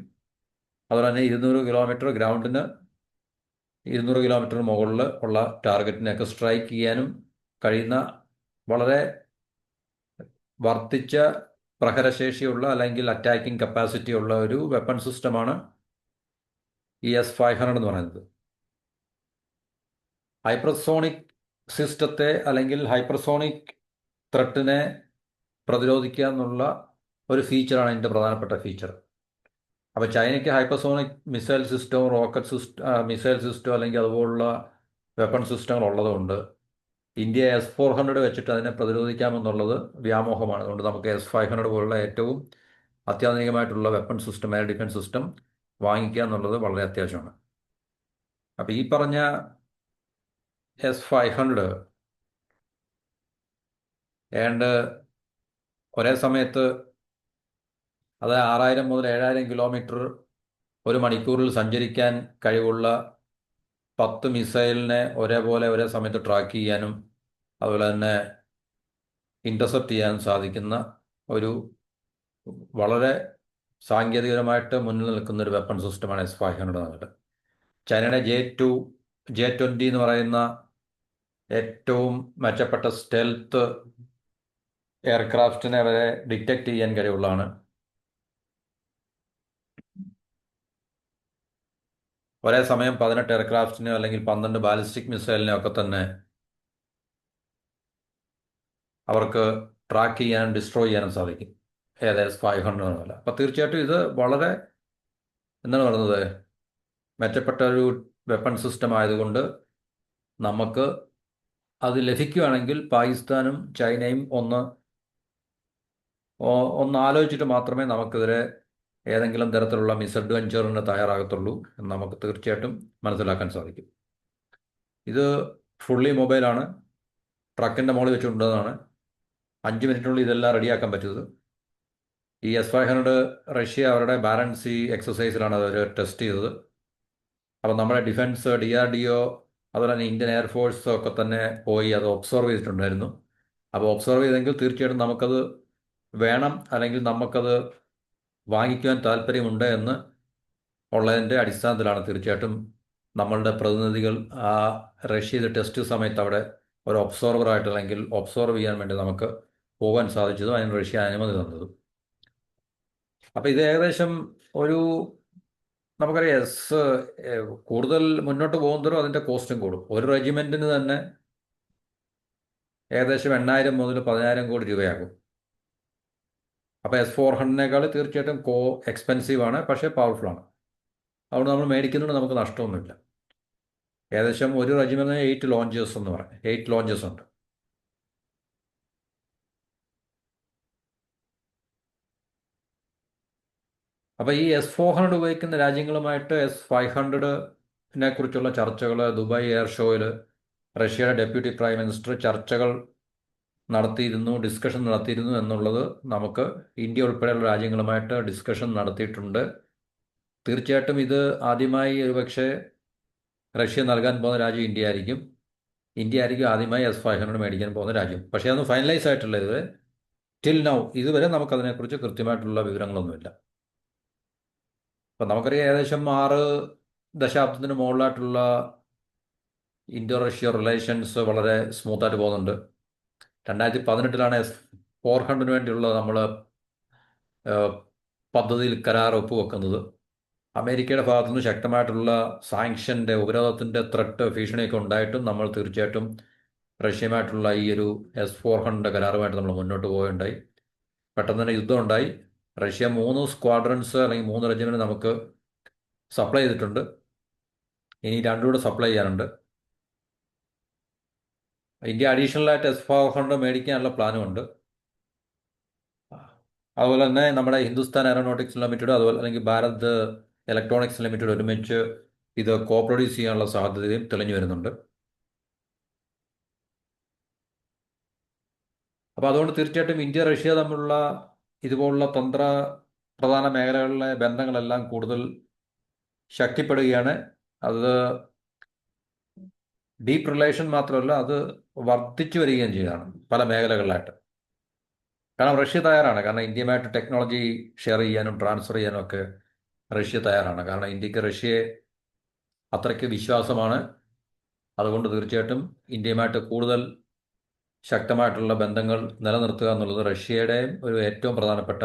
അതുപോലെ തന്നെ 200 കിലോമീറ്റർ ഗ്രൗണ്ടിന് 200 കിലോമീറ്ററിന് മുകളിൽ ഉള്ള ടാർഗറ്റിനെയൊക്കെ സ്ട്രൈക്ക് ചെയ്യാനും കഴിയുന്ന വളരെ വർദ്ധിച്ച പ്രഹരശേഷിയുള്ള അല്ലെങ്കിൽ അറ്റാക്കിംഗ് കപ്പാസിറ്റി ഉള്ള ഒരു വെപ്പൺ സിസ്റ്റമാണ് ഈ S-500 എന്ന് പറയുന്നത്. ഹൈപ്പർസോണിക് സിസ്റ്റത്തെ അല്ലെങ്കിൽ ഹൈപ്പർസോണിക് ത്രെട്ടിനെ പ്രതിരോധിക്കുക എന്നുള്ള ഒരു ഫീച്ചറാണ് ഇതിൻ്റെ പ്രധാനപ്പെട്ട ഫീച്ചർ. അപ്പോൾ ചൈനയ്ക്ക് ഹൈപ്പർസോണിക് മിസൈൽ സിസ്റ്റവും റോക്കറ്റ് മിസൈൽ സിസ്റ്റം അല്ലെങ്കിൽ അതുപോലുള്ള വെപ്പൺ സിസ്റ്റങ്ങൾ ഉള്ളതുകൊണ്ട് ഇന്ത്യ S-400 വെച്ചിട്ട് അതിനെ പ്രതിരോധിക്കാമെന്നുള്ളത് വ്യാമോഹമാണ്. അതുകൊണ്ട് നമുക്ക് S-500 പോലുള്ള ഏറ്റവും അത്യാധുനികമായിട്ടുള്ള weapon system, air defence system വാങ്ങിക്കുക എന്നുള്ളത് വളരെ അത്യാവശ്യമാണ്. അപ്പോൾ ഈ പറഞ്ഞ S-500 ഏണ്ട് ഒരേ സമയത്ത് അത് 6000 മുതൽ 7000 കിലോമീറ്റർ ഒരു മണിക്കൂറിൽ സഞ്ചരിക്കാൻ കഴിവുള്ള 10 മിസൈലിനെ ഒരേപോലെ ഒരേ സമയത്ത് ട്രാക്ക് ചെയ്യാനും അതുപോലെ തന്നെ ഇന്റർസെപ്റ്റ് ചെയ്യാനും സാധിക്കുന്ന ഒരു വളരെ സാങ്കേതികപരമായിട്ട് മുന്നിൽ നിൽക്കുന്ന ഒരു വെപ്പൺ സിസ്റ്റമാണ് S-500 എന്നുള്ളത്. ചൈനയുടെ J-20 എന്ന് പറയുന്ന ഏറ്റവും മെച്ചപ്പെട്ട സ്റ്റെൽത്ത് എയർക്രാഫ്റ്റിനെ വരെ ഡിറ്റക്ട് ചെയ്യാൻ കഴിവുള്ളതാണ്. ഒരേ സമയം 18 എയർക്രാഫ്റ്റിനെയോ അല്ലെങ്കിൽ 12 ബാലിസ്റ്റിക് മിസൈലിനെയോ ഒക്കെ തന്നെ അവർക്ക് ട്രാക്ക് ചെയ്യാനും ഡിസ്ട്രോയ് ചെയ്യാനും സാധിക്കും. S-500 എന്നല്ല. അപ്പം തീർച്ചയായിട്ടും ഇത് വളരെ എന്താണ് പറയുന്നത്, മെച്ചപ്പെട്ട ഒരു വെപ്പൺ സിസ്റ്റം ആയതുകൊണ്ട് നമുക്ക് അത് ലഭിക്കുകയാണെങ്കിൽ പാകിസ്ഥാനും ചൈനയും ഒന്ന് ആലോചിച്ചിട്ട് മാത്രമേ നമുക്കെതിരെ ഏതെങ്കിലും തരത്തിലുള്ള മിസ്അഡ്വെഞ്ചറിന് തയ്യാറാകത്തുള്ളൂ എന്ന് നമുക്ക് തീർച്ചയായിട്ടും മനസ്സിലാക്കാൻ സാധിക്കും. ഇത് ഫുള്ളി മൊബൈലാണ്, ട്രക്കിൻ്റെ മുകളിൽ വെച്ചുകൊണ്ടതാണ്. 5 മിനിറ്റിനുള്ളിൽ ഇതെല്ലാം റെഡിയാക്കാൻ പറ്റുന്നത്. ഈ S-500 റഷ്യ അവരുടെ ബാരൻസ് സീ എക്സസൈസിലാണ് അവർ ടെസ്റ്റ് ചെയ്തത്. അപ്പം നമ്മുടെ ഡിഫൻസ്, DRDO, അതുപോലെ തന്നെ ഇന്ത്യൻ എയർഫോഴ്സ് ഒക്കെ തന്നെ പോയി അത് ഒബ്സർവ് ചെയ്തിട്ടുണ്ടായിരുന്നു. അപ്പോൾ ഒബ്സർവ് ചെയ്തെങ്കിൽ തീർച്ചയായിട്ടും നമുക്കത് വേണം, അല്ലെങ്കിൽ നമുക്കത് വാങ്ങിക്കുവാൻ താല്പര്യമുണ്ട് എന്ന് ഉള്ളതിൻ്റെ അടിസ്ഥാനത്തിലാണ് തീർച്ചയായിട്ടും നമ്മളുടെ പ്രതിനിധികൾ ആ റഷ്യയിലെ ടെസ്റ്റ് സമയത്ത് അവിടെ ഒരു ഒബ്സർവറായിട്ട് അല്ലെങ്കിൽ ഒബ്സർവ് ചെയ്യാൻ വേണ്ടി നമുക്ക് പോകാൻ സാധിച്ചതും അതിന് റഷ്യ അനുമതി തന്നതും. അപ്പം ഇത് ഏകദേശം ഒരു നമുക്കറിയാം കൂടുതൽ മുന്നോട്ട് പോകുന്നതോ അതിൻ്റെ കോസ്റ്റും കൂടും. ഒരു റെജിമെൻറ്റിന് തന്നെ ഏകദേശം 8,000 മുതൽ 10,000 കോടി രൂപയാകും. അപ്പോൾ S-400 തീർച്ചയായിട്ടും എക്സ്പെൻസീവ് ആണ്, പക്ഷേ പവർഫുൾ ആണ്. അതുകൊണ്ട് നമ്മൾ മേടിക്കുന്നതുകൊണ്ട് നമുക്ക് നഷ്ടമൊന്നുമില്ല. ഏകദേശം ഒരു റെജിമെൻറ്റിന് 8 ലോഞ്ചേഴ്സ് എന്ന് പറയും, 8 ലോഞ്ചേഴ്സ് ഉണ്ട്. അപ്പോൾ ഈ S-400 ഉപയോഗിക്കുന്ന രാജ്യങ്ങളുമായിട്ട് S-500നെ കുറിച്ചുള്ള ചർച്ചകൾ ദുബായ് എയർ ഷോയിൽ റഷ്യയുടെ ഡെപ്യൂട്ടി പ്രൈം മിനിസ്റ്റർ ചർച്ചകൾ ഡിസ്കഷൻ നടത്തിയിരുന്നു എന്നുള്ളത് നമുക്ക് ഇന്ത്യ ഉൾപ്പെടെയുള്ള രാജ്യങ്ങളുമായിട്ട് ഡിസ്കഷൻ നടത്തിയിട്ടുണ്ട്. തീർച്ചയായിട്ടും ഇത് ആദ്യമായി ഒരുപക്ഷെ റഷ്യ നൽകാൻ പോകുന്ന രാജ്യം ഇന്ത്യ ആയിരിക്കും. ആദ്യമായി S-500 മേടിക്കാൻ പോകുന്ന രാജ്യം. പക്ഷേ അതൊന്നും ഫൈനലൈസ് ആയിട്ടില്ല ഇതുവരെ. ടിൽ നൗ ഇതുവരെ നമുക്കതിനെക്കുറിച്ച് കൃത്യമായിട്ടുള്ള വിവരങ്ങളൊന്നുമില്ല. അപ്പം നമുക്കറിയാം ഏകദേശം 6 ദശാബ്ദത്തിന് മുകളിലായിട്ടുള്ള ഇന്ത്യ റഷ്യ റിലേഷൻസ് വളരെ സ്മൂത്തായിട്ട് പോകുന്നുണ്ട്. 2018 S-400 വേണ്ടിയുള്ള നമ്മൾ പദ്ധതിയിൽ കരാർ ഒപ്പുവെക്കുന്നത്. അമേരിക്കയുടെ ഭാഗത്തുനിന്ന് ശക്തമായിട്ടുള്ള സാങ്ഷൻ്റെ, ഉപരോധത്തിൻ്റെ ത്രെട്ട്, ഭീഷണിയൊക്കെ ഉണ്ടായിട്ടും നമ്മൾ തീർച്ചയായിട്ടും റഷ്യയുമായിട്ടുള്ള ഈ ഒരു S-400 കരാറുമായിട്ട് നമ്മൾ മുന്നോട്ട് പോവുകയുണ്ടായി. പെട്ടെന്ന് തന്നെ യുദ്ധം ഉണ്ടായി. റഷ്യ 3 സ്ക്വാഡ്രൻസ് അല്ലെങ്കിൽ 3 റെജിമെന്റ് നമുക്ക് സപ്ലൈ ചെയ്തിട്ടുണ്ട്. ഇനി രണ്ടും കൂടെ സപ്ലൈ ചെയ്യാനുണ്ട്. ഇന്ത്യ അഡീഷണൽ ആയിട്ട് S-400 മേടിക്കാനുള്ള പ്ലാനും ഉണ്ട്. അതുപോലെ തന്നെ നമ്മുടെ ഹിന്ദുസ്ഥാൻ എയറോനോട്ടിക്സ് ലിമിറ്റഡ് അതുപോലെ അല്ലെങ്കിൽ ഭാരത് ഇലക്ട്രോണിക്സ് ലിമിറ്റഡ് ഒരുമിച്ച് ഇത് കോ പ്രൊഡ്യൂസ് ചെയ്യാനുള്ള സാധ്യതയും തെളിഞ്ഞു വരുന്നുണ്ട്. അപ്പോൾ അതുകൊണ്ട് തീർച്ചയായിട്ടും ഇന്ത്യ റഷ്യ തമ്മിലുള്ള ഇതുപോലുള്ള പ്രധാന മേഖലകളിലെ ബന്ധങ്ങളെല്ലാം കൂടുതൽ ശക്തിപ്പെടുകയാണ്. അത് ഡീപ്പ് റിലേഷൻ മാത്രമല്ല, അത് വർദ്ധിച്ചു വരികയും ചെയ്യുകയാണ് പല മേഖലകളിലായിട്ട്. കാരണം റഷ്യ തയ്യാറാണ്. കാരണം ഇന്ത്യയുമായിട്ട് ടെക്നോളജി ഷെയർ ചെയ്യാനും ട്രാൻസ്ഫർ ചെയ്യാനും ഒക്കെ റഷ്യ തയ്യാറാണ്. കാരണം ഇന്ത്യക്ക് റഷ്യയെ അത്രയ്ക്ക് വിശ്വാസമാണ്. അതുകൊണ്ട് തീർച്ചയായിട്ടും ഇന്ത്യയുമായിട്ട് കൂടുതൽ ശക്തമായിട്ടുള്ള ബന്ധങ്ങൾ നിലനിർത്തുക എന്നുള്ളത് റഷ്യയുടെയും ഒരു ഏറ്റവും പ്രധാനപ്പെട്ട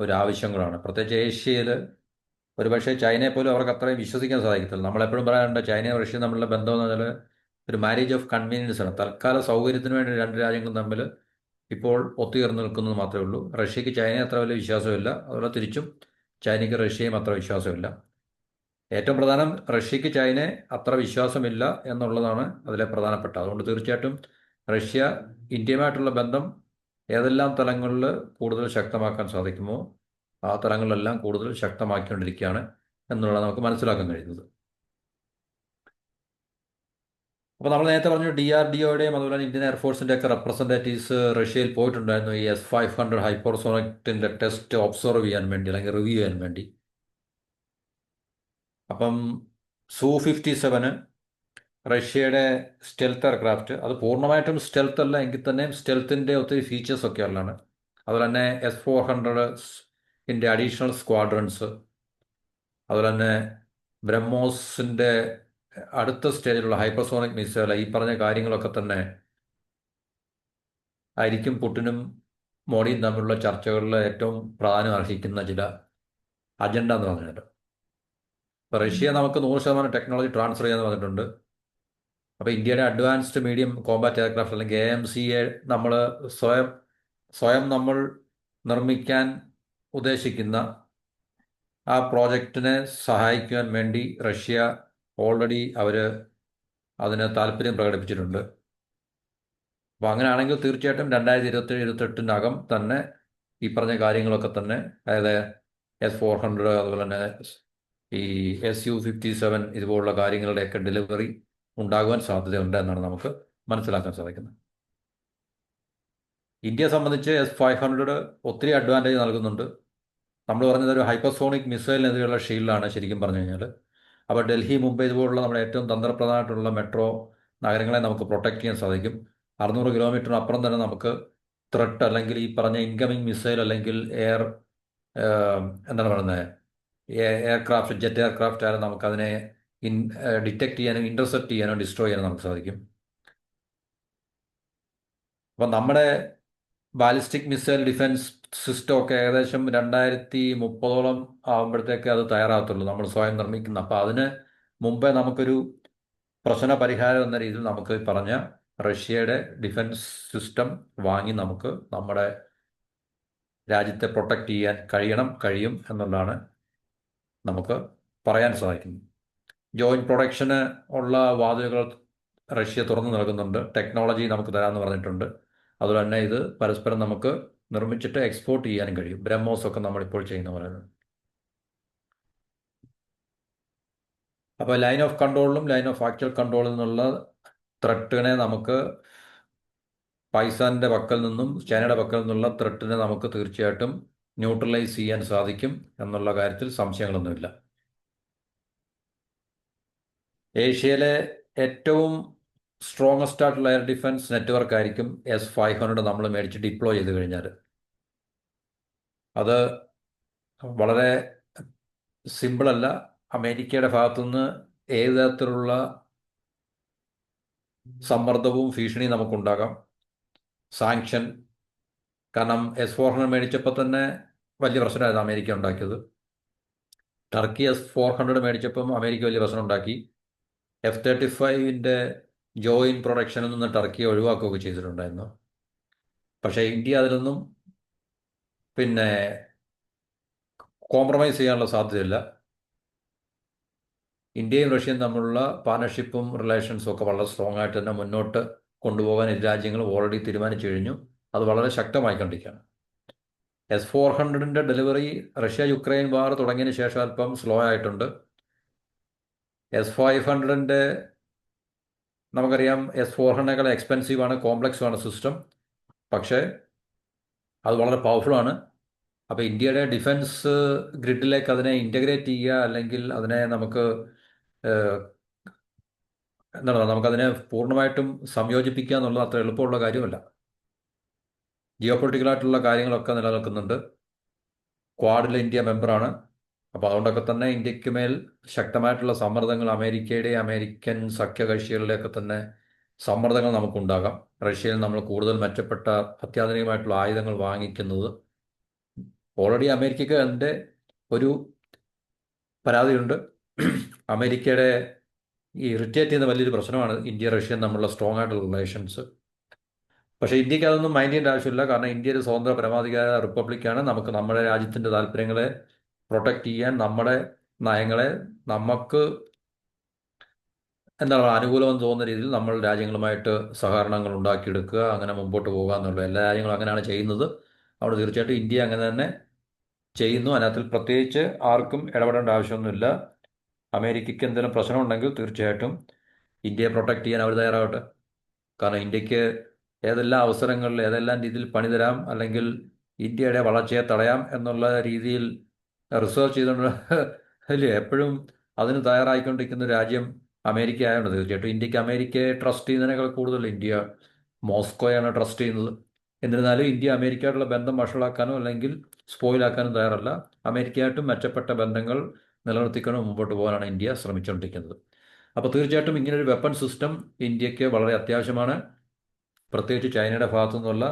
ഒരു ആവശ്യങ്ങളാണ്. പ്രത്യേകിച്ച് ഏഷ്യയിൽ ഒരുപക്ഷെ ചൈനയെ പോലും അവർക്ക് അത്രയും വിശ്വസിക്കാൻ സാധിക്കത്തില്ല. നമ്മളെപ്പോഴും പറയാറുണ്ട് ചൈനയും റഷ്യയും തമ്മിലുള്ള ബന്ധം എന്ന് പറഞ്ഞാൽ ഒരു മാരേജ് ഓഫ് കൺവീനിയൻസ് ആണ്. തൽക്കാല സൗകര്യത്തിന് വേണ്ടി രണ്ട് രാജ്യങ്ങളും തമ്മിൽ ഇപ്പോൾ ഒത്തുചേർന്ന് നിൽക്കുന്നത് മാത്രമേ ഉള്ളൂ. റഷ്യക്ക് ചൈനയെ അത്ര വലിയ വിശ്വാസമില്ല. അതുപോലെ തിരിച്ചും ചൈനയ്ക്ക് റഷ്യയും അത്ര വിശ്വാസമില്ല. ഏറ്റവും പ്രധാനം റഷ്യക്ക് ചൈനയെ അത്ര വിശ്വാസമില്ല എന്നുള്ളതാണ് അതിലെ പ്രധാനപ്പെട്ട. അതുകൊണ്ട് തീർച്ചയായിട്ടും റഷ്യ ഇന്ത്യയുമായിട്ടുള്ള ബന്ധം ഏതെല്ലാം തലങ്ങളിൽ കൂടുതൽ ശക്തമാക്കാൻ സാധിക്കുമോ ആ തലങ്ങളിലെല്ലാം കൂടുതൽ ശക്തമാക്കിക്കൊണ്ടിരിക്കുകയാണ് എന്നുള്ളത് നമുക്ക് മനസ്സിലാക്കാൻ കഴിയുന്നത്. അപ്പോൾ നമ്മൾ നേരത്തെ പറഞ്ഞു DRDOയുടെയും അതുപോലെ തന്നെ ഇന്ത്യൻ എയർഫോഴ്സിൻ്റെ ഒക്കെ റെപ്രസെൻറ്റേറ്റീവ്സ് റഷ്യയിൽ പോയിട്ടുണ്ടായിരുന്നു ഈ S-500 ഹൈപ്പർസോണിക്കിൻ്റെ ടെസ്റ്റ് ഒബ്സർവ് ചെയ്യാൻ വേണ്ടി അല്ലെങ്കിൽ റിവ്യൂ ചെയ്യാൻ വേണ്ടി. അപ്പം Su-57 റഷ്യയുടെ സ്റ്റെൽത്ത് എയർക്രാഫ്റ്റ്, അത് പൂർണ്ണമായിട്ടും സ്റ്റെൽത്ത് അല്ല എങ്കിൽ തന്നെയും സ്റ്റെൽത്തിൻ്റെ ഒത്തിരി ഫീച്ചേഴ്സ് ഒക്കെ ഉള്ളതാണ്. അതുപോലെ തന്നെ S-400 അഡീഷണൽ സ്ക്വാഡ്രൻസ്, അതുപോലെ തന്നെ ബ്രഹ്മോസിൻ്റെ അടുത്ത സ്റ്റേജിലുള്ള ഹൈപ്പർസോണിക് മിസൈൽ, ഈ പറഞ്ഞ കാര്യങ്ങളൊക്കെ തന്നെ ആയിരിക്കും പുടിനും മോഡിയും തമ്മിലുള്ള ചർച്ചകളിൽ ഏറ്റവും പ്രാധാന്യം അർഹിക്കുന്ന ചില അജണ്ട എന്ന് പറഞ്ഞിട്ട്. ഇപ്പോൾ റഷ്യ നമുക്ക് 100% ടെക്നോളജി ട്രാൻസ്ഫർ ചെയ്യാന്ന് പറഞ്ഞിട്ടുണ്ട്. അപ്പോൾ ഇന്ത്യയുടെ അഡ്വാൻസ്ഡ് മീഡിയം കോമ്പാറ്റ് എയർക്രാഫ്റ്റ് അല്ലെങ്കിൽ AMCയെ നമ്മൾ സ്വയം നമ്മൾ നിർമ്മിക്കാൻ ഉദ്ദേശിക്കുന്ന ആ പ്രോജക്റ്റിനെ സഹായിക്കുവാൻ വേണ്ടി റഷ്യ ഓൾറെഡി അതിന് താല്പര്യം പ്രകടിപ്പിച്ചിട്ടുണ്ട്. അപ്പോൾ അങ്ങനെയാണെങ്കിൽ തീർച്ചയായിട്ടും 2027-28 തന്നെ ഈ പറഞ്ഞ കാര്യങ്ങളൊക്കെ തന്നെ, അതായത് S-400 അതുപോലെ തന്നെ ഈ Su-57 ഇതുപോലുള്ള കാര്യങ്ങളുടെയൊക്കെ ഡെലിവറി ഉണ്ടാകുവാൻ സാധ്യതയുണ്ട് എന്നാണ് നമുക്ക് മനസ്സിലാക്കാൻ സാധിക്കുന്നത്. ഇന്ത്യയെ സംബന്ധിച്ച് S-500 ഒത്തിരി അഡ്വാൻറ്റേജ് നൽകുന്നുണ്ട്. നമ്മൾ പറഞ്ഞത് ഒരു ഹൈപ്പർസോണിക് മിസൈലിനെതിരെയുള്ള ഷീൽഡാണ് ശരിക്കും പറഞ്ഞു കഴിഞ്ഞാൽ. അപ്പോൾ ഡൽഹി, മുംബൈ ഇതുപോലുള്ള നമ്മുടെ ഏറ്റവും തന്ത്രപ്രധാനമായിട്ടുള്ള മെട്രോ നഗരങ്ങളെ നമുക്ക് പ്രൊട്ടക്റ്റ് ചെയ്യാൻ സാധിക്കും. 600 കിലോമീറ്ററിനപ്പുറം തന്നെ നമുക്ക് ത്രെട്ട് അല്ലെങ്കിൽ ഈ പറഞ്ഞ ഇൻകമിങ് മിസൈൽ അല്ലെങ്കിൽ എന്താണ് പറയുന്നത് എയർക്രാഫ്റ്റ്, ജെറ്റ് എയർക്രാഫ്റ്റ് ആയാലും നമുക്കതിനെ ഡിറ്റക്ട് ചെയ്യാനും ഇൻ്റർസെപ്റ്റ് ചെയ്യാനോ ഡിസ്ട്രോയ് ചെയ്യാനോ നമുക്ക് സാധിക്കും. അപ്പം നമ്മുടെ ബാലിസ്റ്റിക് മിസൈൽ ഡിഫൻസ് സിസ്റ്റം ഒക്കെ ഏകദേശം 2030 ആകുമ്പോഴത്തേക്ക് അത് തയ്യാറാകത്തുള്ളൂ, നമ്മൾ സ്വയം നിർമ്മിക്കുന്ന. അപ്പോൾ അതിന് മുമ്പേ നമുക്കൊരു പ്രശ്ന പരിഹാരം എന്ന രീതിയിൽ നമുക്ക് പറഞ്ഞ റഷ്യയുടെ ഡിഫൻസ് സിസ്റ്റം വാങ്ങി നമുക്ക് നമ്മുടെ രാജ്യത്തെ പ്രൊട്ടക്റ്റ് ചെയ്യാൻ കഴിയും എന്നുള്ളതാണ് നമുക്ക് പറയാൻ സാധിക്കുന്നത്. ജോയിൻറ്റ് പ്രൊഡക്ഷന് ഉള്ള വാതിലുകൾ റഷ്യ തുറന്നു നൽകുന്നുണ്ട്. ടെക്നോളജി നമുക്ക് തരാമെന്ന് പറഞ്ഞിട്ടുണ്ട്. അതുപോലെ തന്നെ ഇത് പരസ്പരം നമുക്ക് നിർമ്മിച്ചിട്ട് എക്സ്പോർട്ട് ചെയ്യാനും കഴിയും. ബ്രഹ്മോസ് ഒക്കെ നമ്മളിപ്പോൾ ചെയ്യുന്ന പോലെ. അപ്പോൾ ലൈൻ ഓഫ് കൺട്രോളിലും ലൈൻ ഓഫ് ആക്ച്വൽ കൺട്രോളിൽ നിന്നുള്ള ത്രെട്ടിനെ നമുക്ക് പാകിസ്ഥാൻ്റെ പക്കൽ നിന്നും ചൈനയുടെ പക്കൽ നിന്നുള്ള ത്രെട്ടിനെ നമുക്ക് തീർച്ചയായിട്ടും ന്യൂട്രലൈസ് ചെയ്യാൻ സാധിക്കും എന്നുള്ള കാര്യത്തിൽ സംശയങ്ങളൊന്നുമില്ല. ഏഷ്യയിലെ ഏറ്റവും സ്ട്രോങ്ങസ്റ്റ് ആയിട്ടുള്ള എയർ ഡിഫൻസ് നെറ്റ്വർക്ക് ആയിരിക്കും S-500 നമ്മൾ മേടിച്ച് ഡിപ്ലോയ് ചെയ്ത് കഴിഞ്ഞാൽ. അത് വളരെ സിമ്പിളല്ല. അമേരിക്കയുടെ ഭാഗത്തുനിന്ന് ഏത് തരത്തിലുള്ള സമ്മർദ്ദവും ഭീഷണിയും നമുക്കുണ്ടാകാം. സാങ്ഷൻ, കാരണം S-400 മേടിച്ചപ്പോൾ തന്നെ വലിയ പ്രശ്നമായിരുന്നു അമേരിക്ക ഉണ്ടാക്കിയത്. ടർക്കി S-400 മേടിച്ചപ്പം അമേരിക്ക വലിയ പ്രശ്നം ഉണ്ടാക്കി. F-35 ജോയിന്റ് പ്രൊഡക്ഷനിൽ നിന്ന് ടർക്കിയെ ഒഴിവാക്കുകയൊക്കെ ചെയ്തിട്ടുണ്ടായിരുന്നു. പക്ഷേ ഇന്ത്യ അതിലൊന്നും പിന്നെ കോംപ്രമൈസ് ചെയ്യാനുള്ള സാധ്യതയില്ല. ഇന്ത്യയും റഷ്യയും തമ്മിലുള്ള പാർട്ണർഷിപ്പും റിലേഷൻസും ഒക്കെ വളരെ സ്ട്രോങ് ആയിട്ട് തന്നെ മുന്നോട്ട് കൊണ്ടുപോകാൻ ഇരു രാജ്യങ്ങളും ഓൾറെഡി തീരുമാനിച്ചു കഴിഞ്ഞു. അത് വളരെ ശക്തമായിക്കൊണ്ടിരിക്കുകയാണ്. S-400 ഡെലിവറി റഷ്യ യുക്രൈൻ വാർ തുടങ്ങിയതിന് ശേഷം അല്പം സ്ലോ ആയിട്ടുണ്ട്. S-500 നമുക്കറിയാം, S-400 എക്സ്പെൻസീവ് ആണ്, കോംപ്ലക്സ് ആണ് സിസ്റ്റം. പക്ഷേ അത് വളരെ പവർഫുള്ളാണ്. അപ്പോൾ ഇന്ത്യയുടെ ഡിഫൻസ് ഗ്രിഡിലേക്ക് അതിനെ ഇൻ്റഗ്രേറ്റ് ചെയ്യുക, അല്ലെങ്കിൽ അതിനെ നമുക്ക് എന്താണ് നമുക്കതിനെ പൂർണ്ണമായിട്ടും സംയോജിപ്പിക്കുക എന്നുള്ളത് അത്ര എളുപ്പമുള്ള കാര്യമല്ല. ജിയോ പൊളിറ്റിക്കലായിട്ടുള്ള കാര്യങ്ങളൊക്കെ നിലനിൽക്കുന്നുണ്ട്. ക്വാഡിൽ ഇന്ത്യ മെമ്പറാണ്. അപ്പോൾ അതുകൊണ്ടൊക്കെ തന്നെ ഇന്ത്യക്ക് മേൽ ശക്തമായിട്ടുള്ള സമ്മർദ്ദങ്ങൾ അമേരിക്കൻ സഖ്യകക്ഷികളിലേക്ക് തന്നെ സമ്മർദ്ദങ്ങൾ നമുക്കുണ്ടാകാം. റഷ്യയിൽ നമ്മൾ കൂടുതൽ മെച്ചപ്പെട്ട അത്യാധുനികമായിട്ടുള്ള ആയുധങ്ങൾ വാങ്ങിക്കുന്നത് ഓൾറെഡി അമേരിക്കയ്ക്ക് അതിൻ്റെ ഒരു പരാതിയുണ്ട്. അമേരിക്കയുടെ ഈ ഇറിറ്റേറ്റ് ചെയ്യുന്ന വലിയൊരു പ്രശ്നമാണ് ഇന്ത്യ റഷ്യയും തമ്മിലുള്ള സ്ട്രോങ് ആയിട്ടുള്ള റിലേഷൻസ്. പക്ഷേ ഇന്ത്യക്ക് അതൊന്നും മൈൻഡ് ചെയ്യേണ്ട ആവശ്യമില്ല. കാരണം ഇന്ത്യ ഒരു സ്വതന്ത്ര പരമാധികാര റിപ്പബ്ലിക്കാണ്. നമുക്ക് നമ്മുടെ രാജ്യത്തിൻ്റെ താല്പര്യങ്ങളെ പ്രൊട്ടക്റ്റ് ചെയ്യാൻ, നമ്മുടെ നയങ്ങളെ നമുക്ക് എന്താണ് അനുകൂലമെന്ന് തോന്നുന്ന രീതിയിൽ നമ്മൾ രാജ്യങ്ങളുമായിട്ട് സഹകരണങ്ങൾ ഉണ്ടാക്കിയെടുക്കുക, അങ്ങനെ മുമ്പോട്ട് പോകുക എന്നുള്ള എല്ലാ രാജ്യങ്ങളും അങ്ങനെയാണ് ചെയ്യുന്നത്. അവിടെ തീർച്ചയായിട്ടും ഇന്ത്യ അങ്ങനെ തന്നെ ചെയ്യുന്നു. അതിനകത്തിൽ പ്രത്യേകിച്ച് ആർക്കും ഇടപെടേണ്ട ആവശ്യമൊന്നുമില്ല. അമേരിക്കയ്ക്ക് എന്തെങ്കിലും പ്രശ്നമുണ്ടെങ്കിൽ തീർച്ചയായിട്ടും ഇന്ത്യയെ പ്രൊട്ടക്റ്റ് ചെയ്യാൻ അവർ തയ്യാറാവട്ടെ. കാരണം ഇന്ത്യക്ക് ഏതെല്ലാം അവസരങ്ങളിൽ ഏതെല്ലാം രീതിയിൽ പണി തരാം, അല്ലെങ്കിൽ ഇന്ത്യയുടെ വളർച്ചയെ തടയാം എന്നുള്ള രീതിയിൽ റിസർച്ച് ചെയ്തുകൊണ്ട് അല്ലേ എപ്പോഴും അതിന് തയ്യാറായിക്കൊണ്ടിരിക്കുന്ന രാജ്യം അമേരിക്ക ആയതുകൊണ്ട് തീർച്ചയായിട്ടും ഇന്ത്യക്ക് അമേരിക്കയെ ട്രസ്റ്റ് ചെയ്യുന്നതിനേക്കാൾ കൂടുതൽ ഇന്ത്യ മോസ്കോയാണ് ട്രസ്റ്റ് ചെയ്യുന്നത്. എന്നിരുന്നാലും ഇന്ത്യ അമേരിക്കയായിട്ടുള്ള ബന്ധം വഷളാക്കാനോ അല്ലെങ്കിൽ സ്പോയിലാക്കാനും തയ്യാറല്ല. അമേരിക്കയായിട്ടും മെച്ചപ്പെട്ട ബന്ധങ്ങൾ നിലനിർത്തിക്കൊണ്ട് മുമ്പോട്ട് പോകാനാണ് ഇന്ത്യ ശ്രമിച്ചുകൊണ്ടിരിക്കുന്നത്. അപ്പോൾ തീർച്ചയായിട്ടും ഇങ്ങനൊരു വെപ്പൺ സിസ്റ്റം ഇന്ത്യക്ക് വളരെ അത്യാവശ്യമാണ്. പ്രത്യേകിച്ച് ചൈനയുടെ ഭാഗത്തു നിന്നുള്ള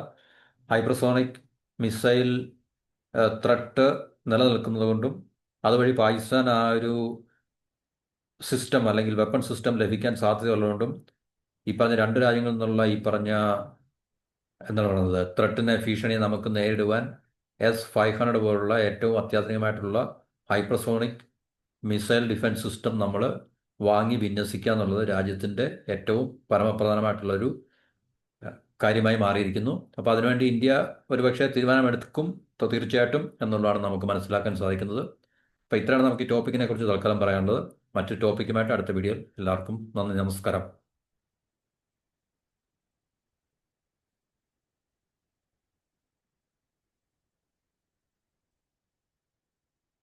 ഹൈപ്പർസോണിക് മിസൈൽ ത്രെട്ട് നിലനിൽക്കുന്നത് കൊണ്ടും അതുവഴി പാകിസ്ഥാൻ ആ ഒരു സിസ്റ്റം അല്ലെങ്കിൽ വെപ്പൺ സിസ്റ്റം ലഭിക്കാൻ സാധ്യതയുള്ളതുകൊണ്ടും ഈ പറഞ്ഞ രണ്ട് രാജ്യങ്ങളിൽ നിന്നുള്ള ഈ പറഞ്ഞ എന്താണ് പറയുന്നത് ത്രെട്ടിനെ, ഭീഷണിയെ നമുക്ക് നേരിടുവാൻ S-500 പോലുള്ള ഏറ്റവും അത്യാധുനികമായിട്ടുള്ള ഹൈപ്പർസോണിക് മിസൈൽ ഡിഫൻസ് സിസ്റ്റം നമ്മൾ വാങ്ങി വിന്യസിക്കുക എന്നുള്ളത് രാജ്യത്തിൻ്റെ ഏറ്റവും പരമപ്രധാനമായിട്ടുള്ളൊരു കാര്യമായി മാറിയിരിക്കുന്നു. അപ്പോൾ അതിനുവേണ്ടി ഇന്ത്യ ഒരുപക്ഷെ തീരുമാനമെടുക്കും തീർച്ചയായിട്ടും എന്നുള്ളതാണ് നമുക്ക് മനസ്സിലാക്കാൻ സാധിക്കുന്നത്. അപ്പോൾ ഇത്രയാണ് നമുക്ക് ഈ ടോപ്പിക്കിനെ കുറിച്ച് തൽക്കാലം പറയാനുള്ളത്. മറ്റൊരു ടോപ്പിക്കുമായിട്ട് അടുത്ത വീഡിയോയിൽ എല്ലാവർക്കും നന്ദി, നമസ്കാരം.